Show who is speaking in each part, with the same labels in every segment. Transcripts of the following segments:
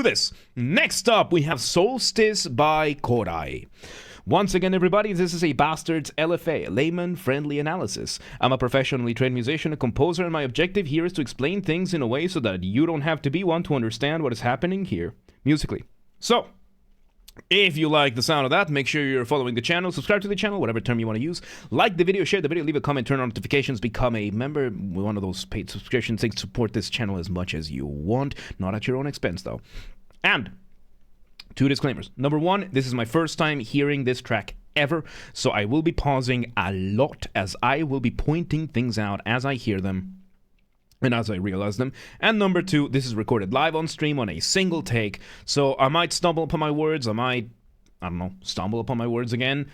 Speaker 1: do this. Next up, we have Solstice by KORAII. Once again, everybody, this is a Basterd's LFA, Layman-Friendly analysis. I'm a professionally trained musician and composer, and my objective here is to explain things in a way so that you don't have to be one to understand what is happening here, musically. So, if you like the sound of that, make sure you're following the channel, subscribe to the channel, whatever term you want to use. Like the video, share the video, leave a comment, turn on notifications, become a member, one of those paid subscription things. Support this channel as much as you want, not at your own expense though. And 2 disclaimers. Number 1, this is my first time hearing this track ever, so I will be pausing a lot as I will be pointing things out as I hear them and as I realize them. And number 2, this is recorded live on stream on a single take, so I might stumble upon my words, I don't know, stumble upon my words again.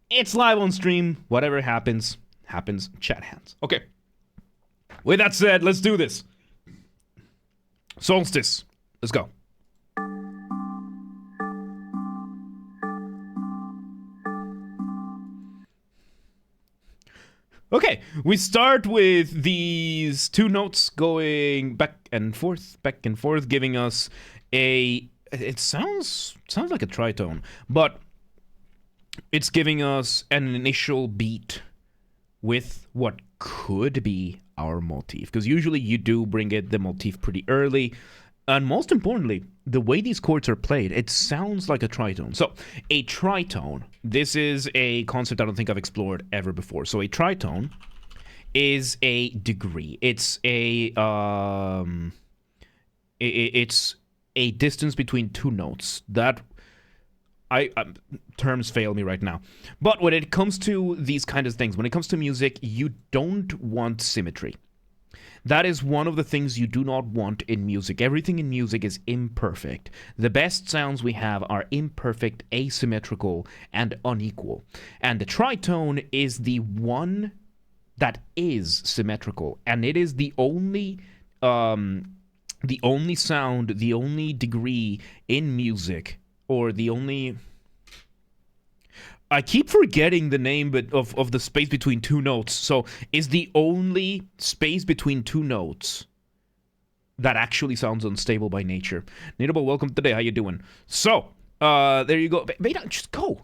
Speaker 1: It's live on stream, whatever happens, chat hands. Okay, with that said, let's do this. Solstice, let's go. Okay, we start with these 2 notes going back and forth, giving us a... It sounds like a tritone, but it's giving us an initial beat with what could be our motif. Because usually you do bring the motif pretty early. And most importantly, the way these chords are played, it sounds like a tritone. So, a tritone, this is a concept I don't think I've explored ever before. So, a tritone is a degree. It's a it's a distance between 2 notes. That terms fail me right now. But when it comes to these kind of things, when it comes to music, you don't want symmetry. That is one of the things you do not want in music. Everything in music is imperfect. The best sounds we have are imperfect, asymmetrical, and unequal. And the tritone is the one that is symmetrical, and it is the only sound, the only degree in music, or the only... I keep forgetting the name of the space between 2 notes. So, is the only space between 2 notes that actually sounds unstable by nature. Needable, welcome today. How you doing? So, there you go. Beta, just go.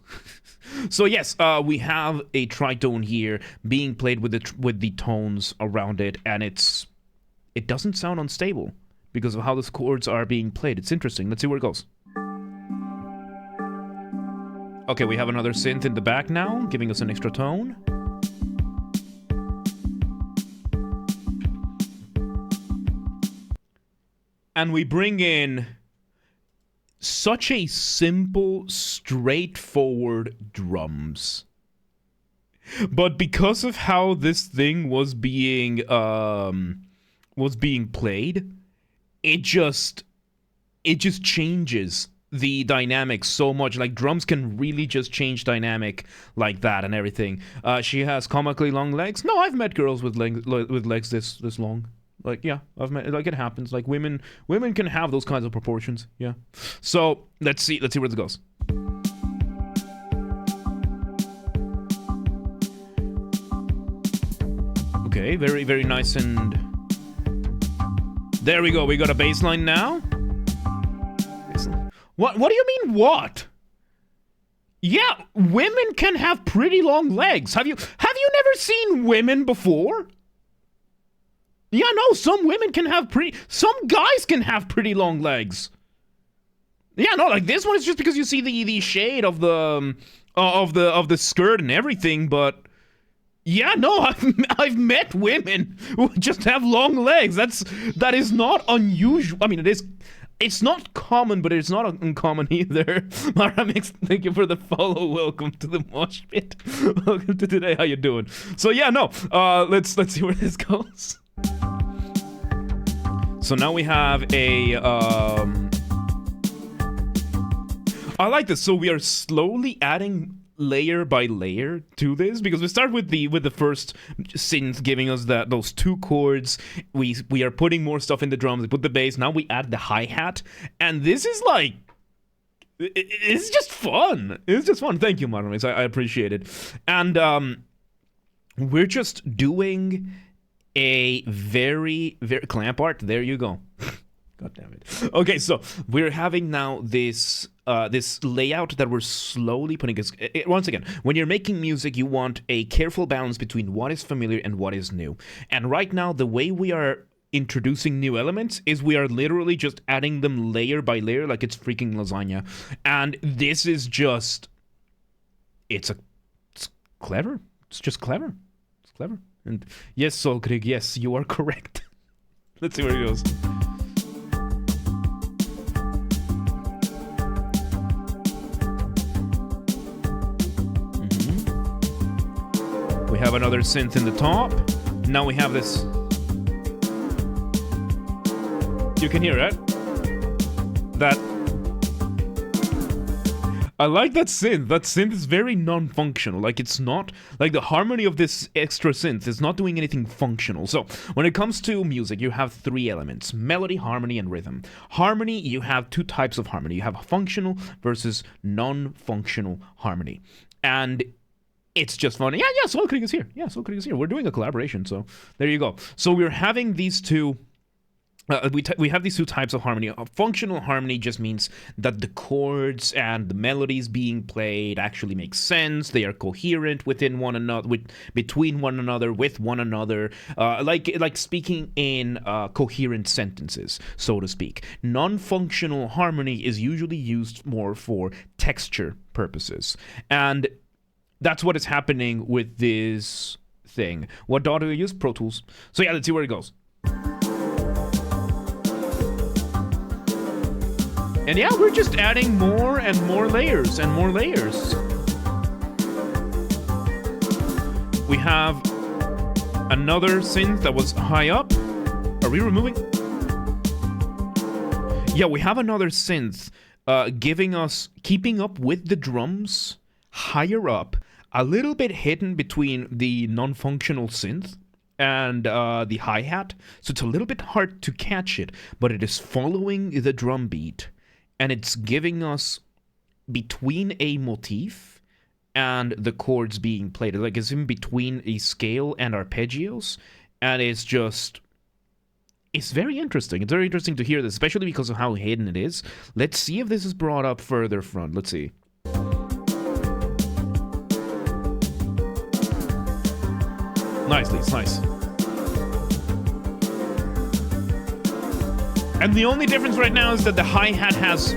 Speaker 1: So yes, we have a tritone here being played with the tones around it, and it doesn't sound unstable because of how the chords are being played. It's interesting. Let's see where it goes. Okay, we have another synth in the back now, giving us an extra tone. And we bring in such a simple, straightforward drums. But because of how this thing was being played, it just changes the dynamic so much. Like, drums can really just change dynamic like that and everything. She has comically long legs. No, I've met girls with legs this long. Like, yeah, I've met, like, it happens. Like, women can have those kinds of proportions. Yeah. So let's see where this goes. Okay, very, very nice. And there we go. We got a bass line now. What do you mean, what? Yeah, women can have pretty long legs. Have you never seen women before? Yeah, no, some women can have some guys can have pretty long legs. Yeah, no, like, this one is just because you see the shade of the skirt and everything, but yeah, no, I've met women who just have long legs. That is not unusual. I mean, it's not common, but it's not uncommon either. Maramix, thank you for the follow. Welcome to the mosh pit. Welcome to today. How you doing? So yeah, no. Let's see where this goes. So now we have a. I like this. So we are slowly adding layer by layer to this, because we start with the first synth giving us those 2 chords. We are putting more stuff in the drums. We put the bass. Now we add the hi-hat, and this is like, it's just fun. It's just fun. Thank you, Maramix. I appreciate it. And we're just doing a very, very clamp art. There you go. God damn it. Okay, so we're having now this this layout that we're slowly putting. Once again, when you're making music, you want a careful balance between what is familiar and what is new. And right now, the way we are introducing new elements is we are literally just adding them layer by layer like it's freaking lasagna. And this is just... It's clever. It's just clever. It's clever. And yes, SOLSTICE, yes, you are correct. Let's see where it goes. We have another synth in the top. Now we have this. You can hear it. That. I like that synth. That synth is very non-functional. Like, it's not... Like, the harmony of this extra synth is not doing anything functional. So, when it comes to music, you have three elements. Melody, harmony, and rhythm. Harmony, you have two types of harmony. You have functional versus non-functional harmony. And... it's just funny. Yeah, SOLSTICE is here. Yeah, SOLSTICE is here. We're doing a collaboration, so there you go. So we're having these two... we have these two types of harmony. Functional harmony just means that the chords and the melodies being played actually make sense. They are coherent within one another, between one another, with one another, like speaking in coherent sentences, so to speak. Non-functional harmony is usually used more for texture purposes, and that's what is happening with this thing. What DAW do you use? Pro Tools. So yeah, let's see where it goes. And yeah, we're just adding more and more layers and more layers. We have another synth that was high up. Are we removing? Yeah, we have another synth keeping up with the drums higher up, a little bit hidden between the non-functional synth and the hi-hat. So it's a little bit hard to catch it, but it is following the drum beat. And it's giving us between a motif and the chords being played. Like, it's in between a scale and arpeggios. And it's just... it's very interesting. It's very interesting to hear this, especially because of how hidden it is. Let's see if this is brought up further front. Let's see. Nicely, it's nice. And the only difference right now is that the hi-hat has...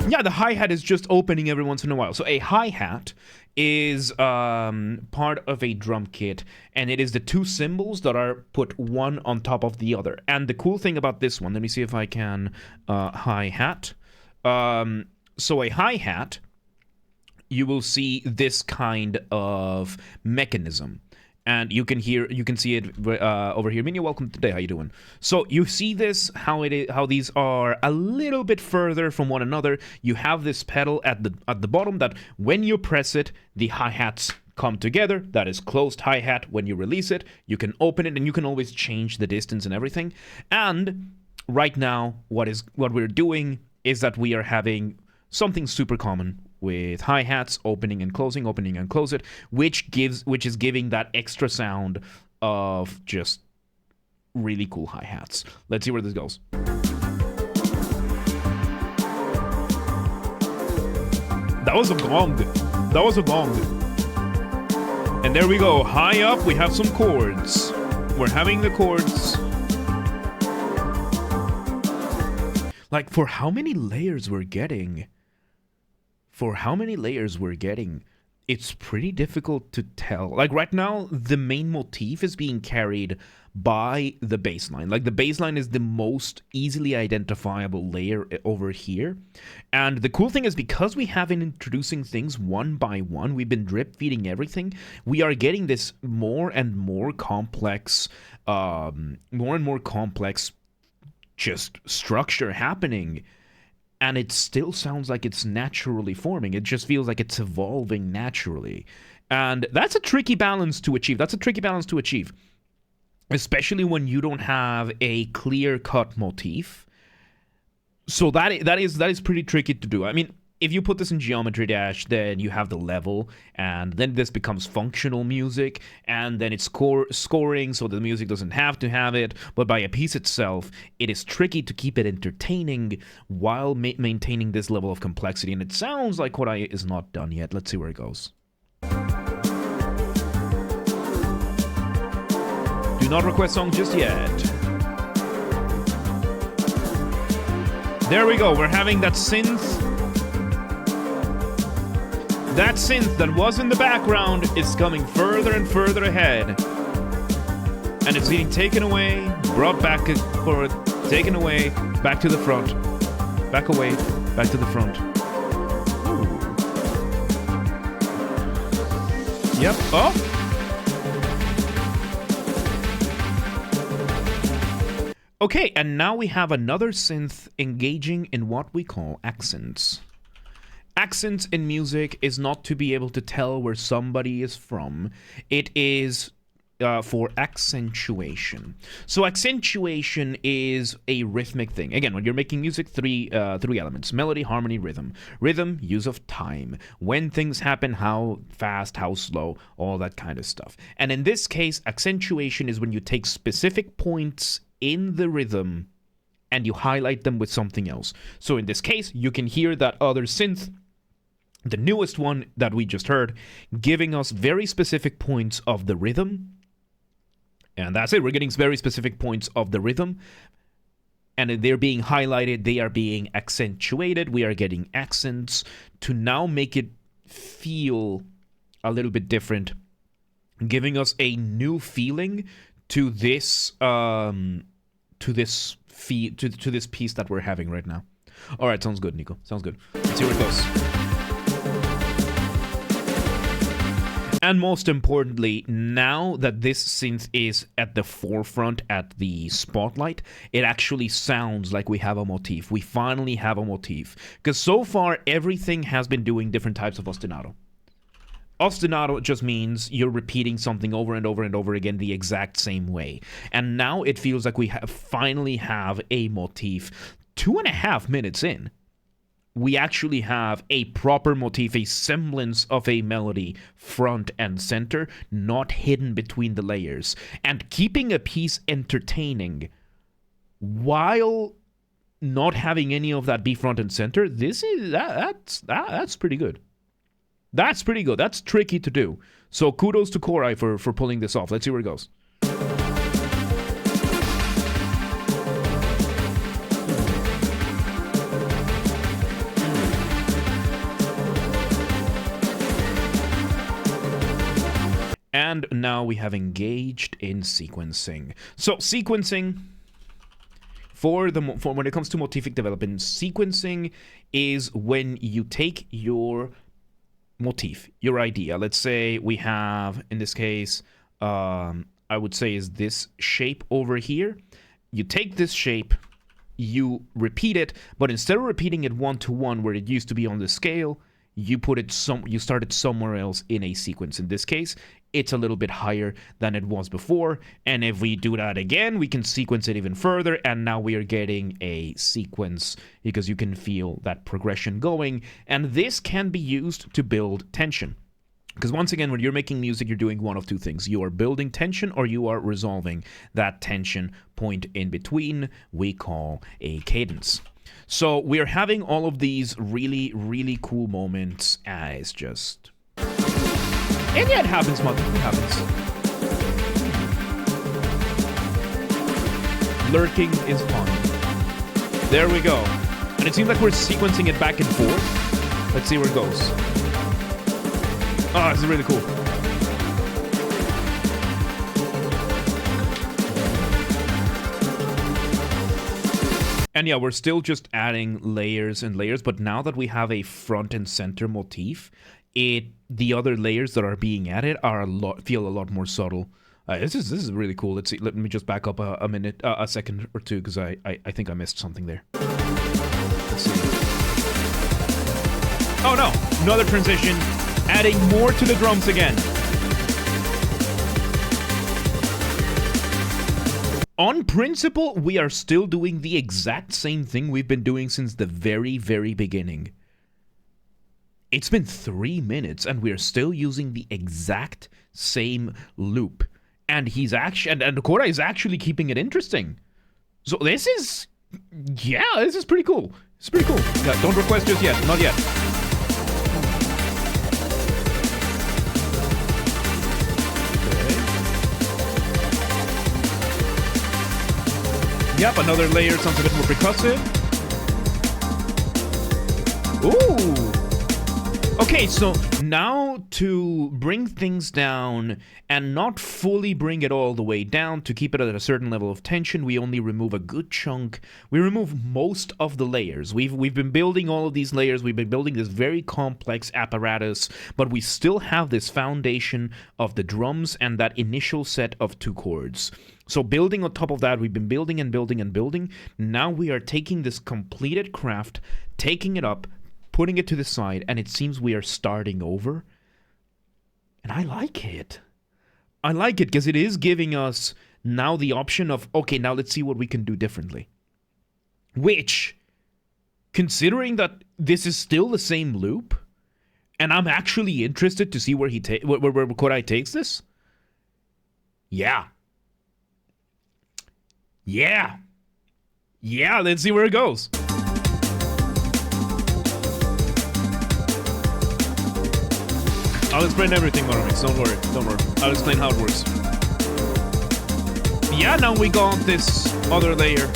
Speaker 1: yeah, the hi-hat is just opening every once in a while. So a hi-hat is part of a drum kit, and it is the two cymbals that are put one on top of the other. And the cool thing about this one, let me see if I can hi-hat. So a hi-hat, you will see this kind of mechanism. And you can see it over here. Minya, welcome today. How you doing? So you see this, how these are a little bit further from one another. You have this pedal at the bottom that when you press it, the hi-hats come together. That is closed hi-hat. When you release it, you can open it, and you can always change the distance and everything. And right now, what we're doing is that we are having something super common with hi-hats opening and close it, which is giving that extra sound of just really cool hi-hats. Let's see where this goes. That was a gong. That was a gong. And there we go. High up, we have some chords. We're having the chords. Like, for how many layers we're getting... it's pretty difficult to tell. Like, right now, the main motif is being carried by the bass line. Like, the bass line is the most easily identifiable layer over here. And the cool thing is, because we have been introducing things one by one, we've been drip feeding everything, we are getting this more and more complex just structure happening. And it still sounds like it's naturally forming. It just feels like it's evolving naturally. And that's a tricky balance to achieve. Especially when you don't have a clear-cut motif. So that is pretty tricky to do. I mean, if you put this in Geometry Dash, then you have the level, and then this becomes functional music, and then it's scoring, so the music doesn't have to have it, but by a piece itself, it is tricky to keep it entertaining while maintaining this level of complexity, and it sounds like KORAII is not done yet. Let's see where it goes. Do not request song just yet. There we go, we're having that synth. That synth that was in the background is coming further and further ahead. And it's getting taken away, brought back forward, taken away, back to the front. Back away, back to the front. Ooh. Yep, oh! Okay, and now we have another synth engaging in what we call accents. Accents in music is not to be able to tell where somebody is from. It is for accentuation. So accentuation is a rhythmic thing. Again, when you're making music, three elements: melody, harmony, rhythm. Rhythm, use of time. When things happen, how fast, how slow, all that kind of stuff. And in this case, accentuation is when you take specific points in the rhythm and you highlight them with something else. So in this case, you can hear that other synth, the newest one that we just heard, giving us very specific points of the rhythm. And that's it. We're getting very specific points of the rhythm. And they're being highlighted. They are being accentuated. We are getting accents to now make it feel a little bit different, giving us a new feeling to this piece that we're having right now. All right, sounds good, Nico. Sounds good. Let's see where it goes. And most importantly, now that this synth is at the forefront, at the spotlight, it actually sounds like we have a motif. We finally have a motif. Because so far, everything has been doing different types of ostinato. Ostinato just means you're repeating something over and over and over again the exact same way. And now it feels like we finally have a motif. 2.5 minutes in, we actually have a proper motif, a semblance of a melody, front and center, not hidden between the layers. And keeping a piece entertaining while not having any of that be front and center, that's pretty good. That's pretty good. That's tricky to do. So kudos to KORAII for pulling this off. Let's see where it goes. And now we have engaged in sequencing. So sequencing, for when it comes to motific development, sequencing is when you take your motif, your idea. Let's say we have, in this case, I would say is this shape over here. You take this shape, you repeat it, but instead of repeating it 1-to-1 where it used to be on the scale, you start it somewhere else in a sequence. In this case, it's a little bit higher than it was before, and if we do that again, we can sequence it even further, and now we are getting a sequence because you can feel that progression going, and this can be used to build tension. Because once again, when you're making music, you're doing one of two things. You are building tension or you are resolving that tension point in between we call a cadence. So we're having all of these really, really cool moments as just... And yeah, it happens, Motif. It happens. Lurking is fun. There we go. And it seems like we're sequencing it back and forth. Let's see where it goes. Oh, this is really cool. And yeah, we're still just adding layers and layers, but now that we have a front and center motif, the other layers that are being added feel a lot more subtle. This is really cool. Let's see. Let me just back up a second or two, because I think I missed something there. Let's see. Oh no, another transition, adding more to the drums again. On principle, we are still doing the exact same thing we've been doing since the very, very beginning. It's been 3 minutes and we're still using the exact same loop. And he's actually, and KORAII is actually keeping it interesting. So this is, yeah, this is pretty cool. It's pretty cool. Yeah, don't request just yet, not yet. Yep, another layer sounds a bit more percussive. Ooh! Okay, so now to bring things down and not fully bring it all the way down, to keep it at a certain level of tension, we only remove a good chunk. We remove most of the layers. We've been building all of these layers. We've been building this very complex apparatus, but we still have this foundation of the drums and that initial set of 2 chords. So building on top of that, we've been building and building and building. Now we are taking this completed craft, taking it up, putting it to the side, and it seems we are starting over. And I like it. I like it because it is giving us now the option of, okay, now let's see what we can do differently. Which, considering that this is still the same loop, and I'm actually interested to see where where KORAII takes this. Yeah. Yeah. Yeah, let's see where it goes. I'll explain everything, Motific. Don't worry. Don't worry. I'll explain how it works. Yeah, now we got this other layer.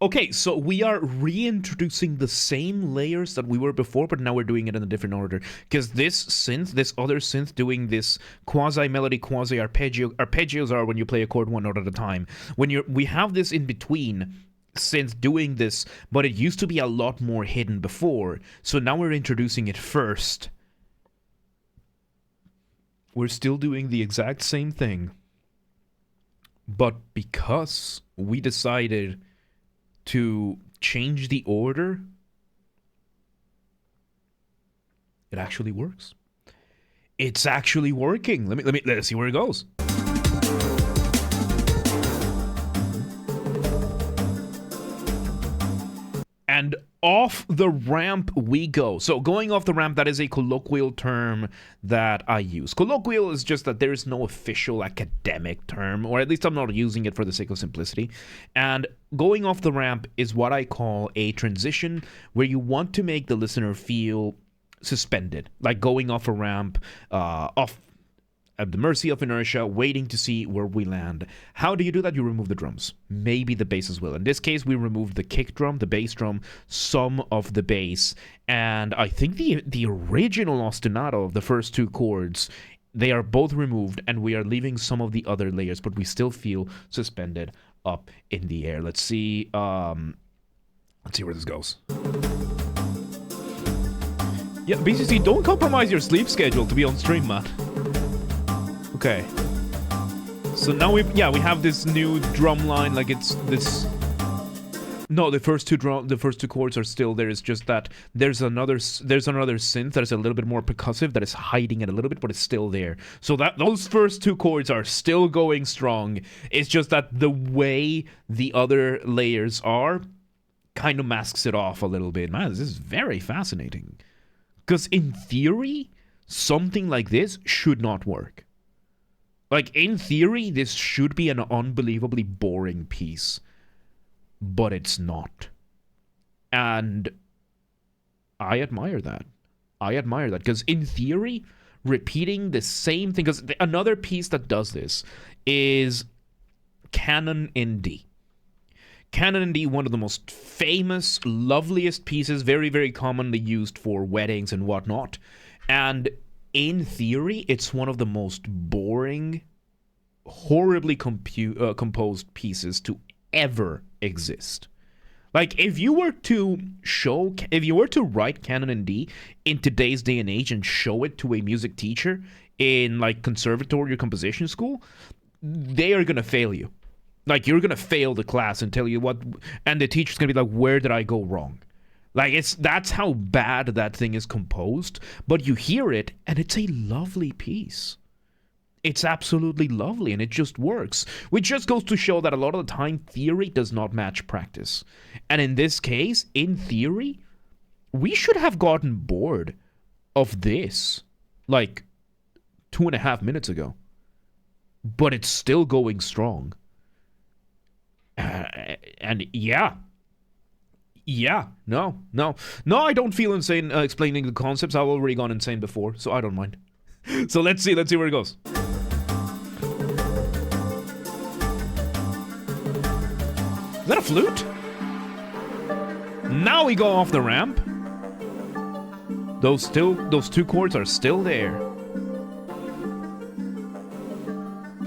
Speaker 1: Okay, so we are reintroducing the same layers that we were before, but now we're doing it in a different order. Because this synth, this other synth doing this quasi-melody, quasi-arpeggio. Arpeggios are when you play a chord 1 note at a time. We have this in between synth doing this, but it used to be a lot more hidden before. So now we're introducing it first. We're still doing the exact same thing. But because we decided to change the order, it actually works. It's actually working. Let's see where it goes. And off the ramp we go. So going off the ramp, that is a colloquial term that I use. Colloquial is just that there is no official academic term, or at least I'm not using it for the sake of simplicity. And going off the ramp is what I call a transition where you want to make the listener feel suspended, like going off a ramp, off at the mercy of inertia, waiting to see where we land. How do you do that? You remove the drums. Maybe the bass as well. In this case, we removed the kick drum, the bass drum, some of the bass, and I think the original ostinato of the first 2 chords, they are both removed, and we are leaving some of the other layers, but we still feel suspended up in the air. Let's see where this goes. Yeah, BCC, don't compromise your sleep schedule to be on stream, man. Okay. So now we have this new drum line, like it's this. No, the first two chords are still there. It's just that there's another synth that is a little bit more percussive that is hiding it a little bit, but it's still there. So that those first 2 chords are still going strong. It's just that the way the other layers are kind of masks it off a little bit. Man, this is very fascinating. Because in theory, something like this should not work. Like, in theory, this should be an unbelievably boring piece. But it's not. And I admire that. Because in theory, repeating the same thing... Because another piece that does this is Canon in D. Canon in D, one of the most famous, loveliest pieces, very, very commonly used for weddings and whatnot. And in theory, it's one of the most boring, horribly composed pieces to ever exist. Like, if you were to write Canon in D in today's day and age and show it to a music teacher in, like, conservatory or composition school, they are gonna fail you. Like, you're gonna fail the class and tell you what, and the teacher's gonna be like, where did I go wrong? Like, that's how bad that thing is composed, but you hear it, and it's a lovely piece. It's absolutely lovely, and it just works. Which just goes to show that a lot of the time, theory does not match practice. And in this case, in theory, we should have gotten bored of this like 2.5 minutes ago, but it's still going strong. And yeah, no, I don't feel insane explaining the concepts. I've already gone insane before, so I don't mind. So let's see where it goes. Is that a flute? Now we go off the ramp. Those two chords are still there.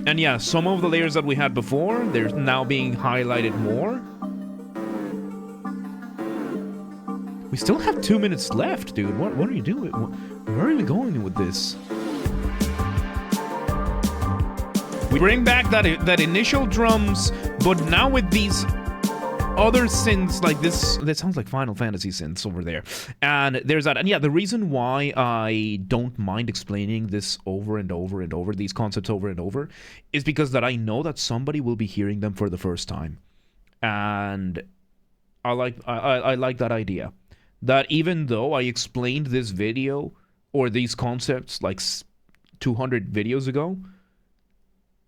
Speaker 1: And yeah, some of the layers that we had before, they're now being highlighted more. We still have 2 minutes left, dude. What are you doing? Where are we going with this? We bring back that initial drums, but now with these other synths like this, that sounds like Final Fantasy synths over there. And there's that. And yeah, the reason why I don't mind explaining this over and over and over, these concepts over and over, is because that I know that somebody will be hearing them for the first time. And I like that idea. That even though I explained this video or these concepts like 200 videos ago,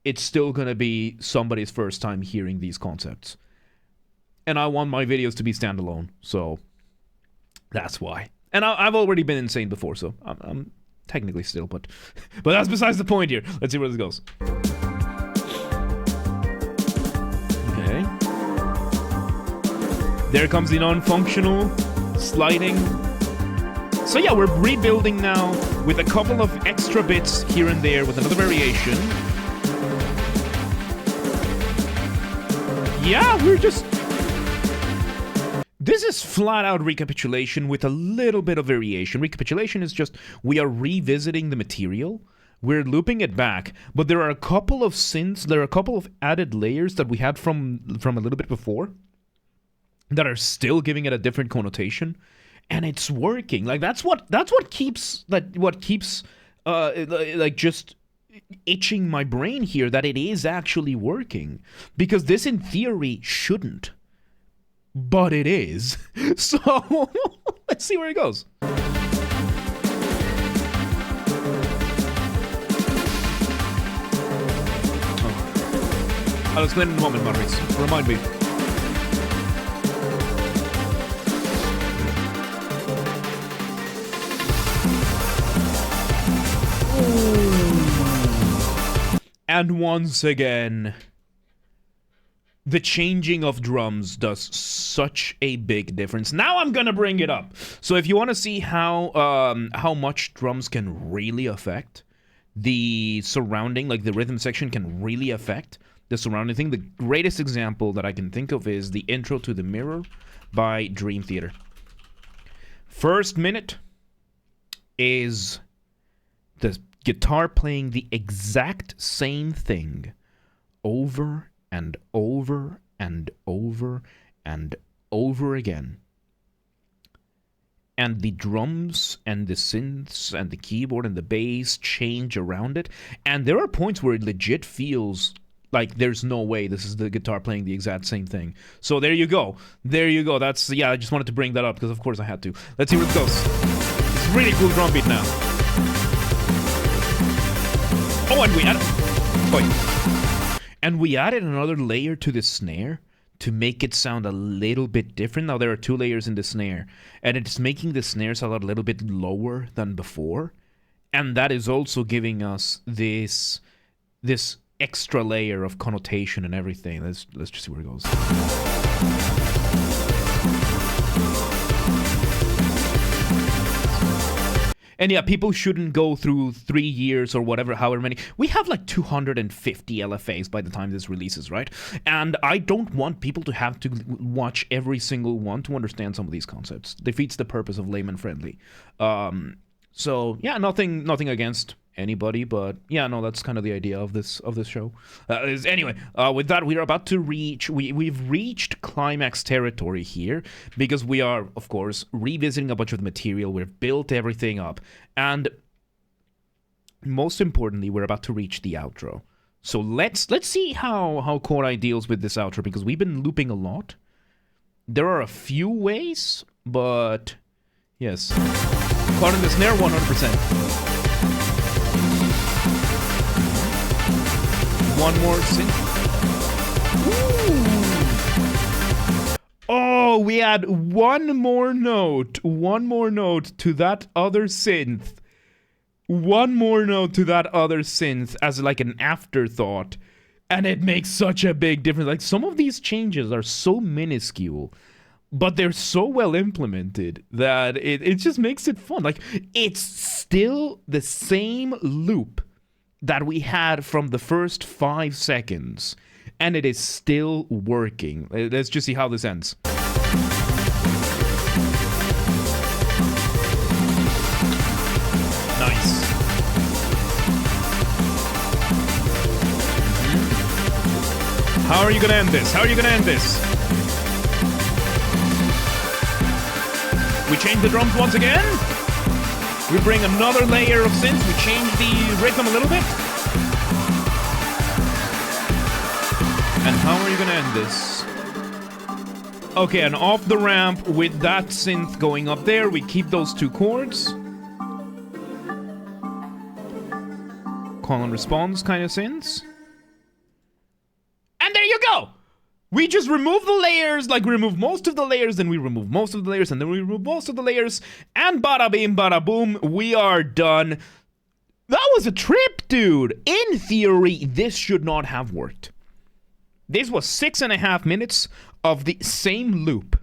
Speaker 1: it's still gonna be somebody's first time hearing these concepts. And I want my videos to be standalone, so that's why. And I've already been insane before, so I'm technically still, but that's besides the point here. Let's see where this goes. Okay. There comes the non-functional sliding. So yeah, we're rebuilding now with a couple of extra bits here and there with another variation. Yeah, we're just... This is flat out recapitulation with a little bit of variation. Recapitulation is just we are revisiting the material. We're looping it back, but there are a couple of synths, there are a couple of added layers that we had from a little bit before that are still giving it a different connotation, and it's working. Like that's what keeps like just itching my brain here, that it is actually working, because this in theory shouldn't. But it is. So, let's see where it goes. I'll explain in a moment, Maurice. Remind me. And once again, the changing of drums does such a big difference. Now I'm gonna bring it up. So if you want to see how much drums can really affect the surrounding, like the rhythm section can really affect the surrounding thing, the greatest example that I can think of is the intro to The Mirror by Dream Theater. First minute is the guitar playing the exact same thing over and over and over and over again. And the drums and the synths and the keyboard and the bass change around it. And there are points where it legit feels like there's no way this is the guitar playing the exact same thing. So there you go. There you go. That's, yeah, I just wanted to bring that up because of course I had to. Let's see where it goes. It's a really cool drum beat now. Oh, and we added... And we added another layer to the snare to make it sound a little bit different. Now there are 2 layers in the snare, and it's making the snare sound a little bit lower than before. And that is also giving us this extra layer of connotation and everything. Let's just see where it goes. And yeah, people shouldn't go through 3 years or whatever, however many. We have like 250 LFAs by the time this releases, right? And I don't want people to have to watch every single one to understand some of these concepts. Defeats the purpose of Layman-Friendly. So yeah, nothing against anybody, but yeah, no, that's kind of the idea of this show. Anyway, with that, we're about to reach, we've reached climax territory here, because we are, of course, revisiting a bunch of the material. We've built everything up, and most importantly, we're about to reach the outro. So let's see how KORAII deals with this outro, because we've been looping a lot. There are a few ways, but Yes. Caught in the snare 100%. One more synth. Ooh. Oh, we add one more note to that other synth. One more note to that other synth as like an afterthought. And it makes such a big difference. Like, some of these changes are so minuscule, but they're so well implemented that it just makes it fun. Like, it's still the same loop that we had from the first 5 seconds, and it is still working. Let's just see how this ends. Nice. How are you gonna end this? How are you gonna end this? We change the drums once again. We bring another layer of synth. We change the rhythm a little bit. And how are you gonna end this? Okay, and off the ramp with that synth going up there, we keep those 2 chords. Call and response kind of synths. And there you go! We just remove the layers, like we remove most of the layers, then we remove most of the layers, and then we remove most of the layers, and bada bing, bada boom, we are done. That was a trip, dude! In theory, this should not have worked. This was 6.5 minutes of the same loop,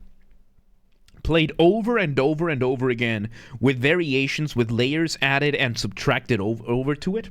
Speaker 1: played over and over and over again, with variations, with layers added and subtracted over to it.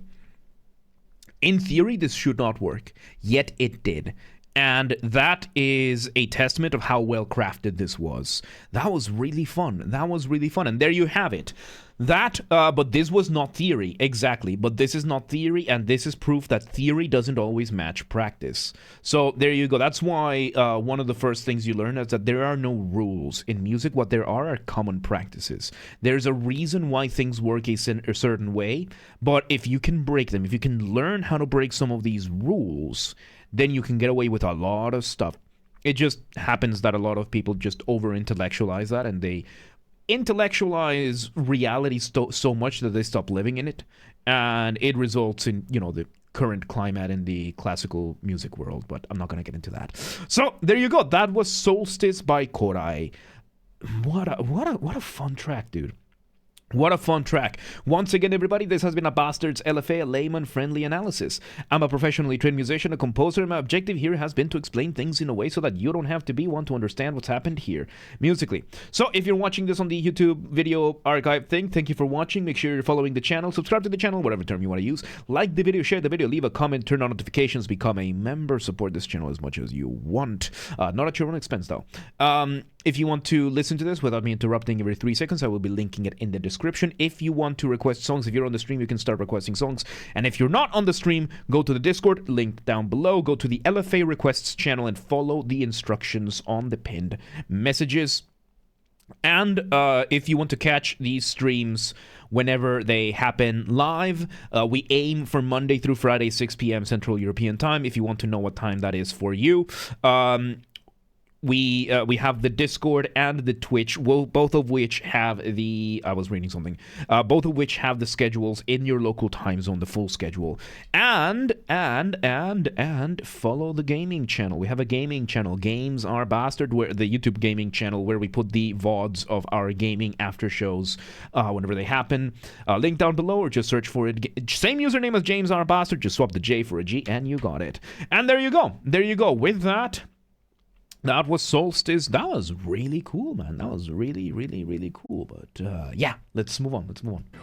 Speaker 1: In theory, this should not work, yet it did. And that is a testament of how well crafted this was. That was really fun. That was really fun. And there you have it. But this was not theory, exactly. But this is not theory, and this is proof that theory doesn't always match practice. So there you go. That's why one of the first things you learn is that there are no rules in music. What there are common practices. There's a reason why things work a certain way, but if you can break them, if you can learn how to break some of these rules, then you can get away with a lot of stuff. It just happens that a lot of people just over-intellectualize that, and they intellectualize reality so much that they stop living in it, and it results in, you know, the current climate in the classical music world, but I'm not going to get into that. So there you go. That was Solstice by KORAII. What a fun track, dude. What a fun track. Once again, everybody, this has been a Basterd's LFA, a layman-friendly analysis. I'm a professionally trained musician, a composer, and my objective here has been to explain things in a way so that you don't have to be one to understand what's happened here musically. So if you're watching this on the YouTube video archive thing, thank you for watching. Make sure you're following the channel, subscribe to the channel, whatever term you want to use. Like the video, share the video, leave a comment, turn on notifications, become a member, support this channel as much as you want. Not at your own expense, though. If you want to listen to this without me interrupting every 3 seconds, I will be linking it in the description. If you want to request songs, if you're on the stream, you can start requesting songs. And if you're not on the stream, go to the Discord, link down below. Go to the LFA requests channel and follow the instructions on the pinned messages. And if you want to catch these streams whenever they happen live, we aim for Monday through Friday, 6 p.m. Central European Time, if you want to know what time that is for you. We have the Discord and the Twitch, both of which have the... I was reading something. Both of which have the schedules in your local time zone, the full schedule. And follow the gaming channel. We have a gaming channel, Games Are Basterd, where the YouTube gaming channel, where we put the VODs of our gaming after shows whenever they happen. Link down below, or just search for it. Same username as James R. Basterd, just swap the J for a G, and you got it. And there you go. There you go. With that... that was Solstice. That was really cool, man. That was really, really, really cool. But yeah, let's move on.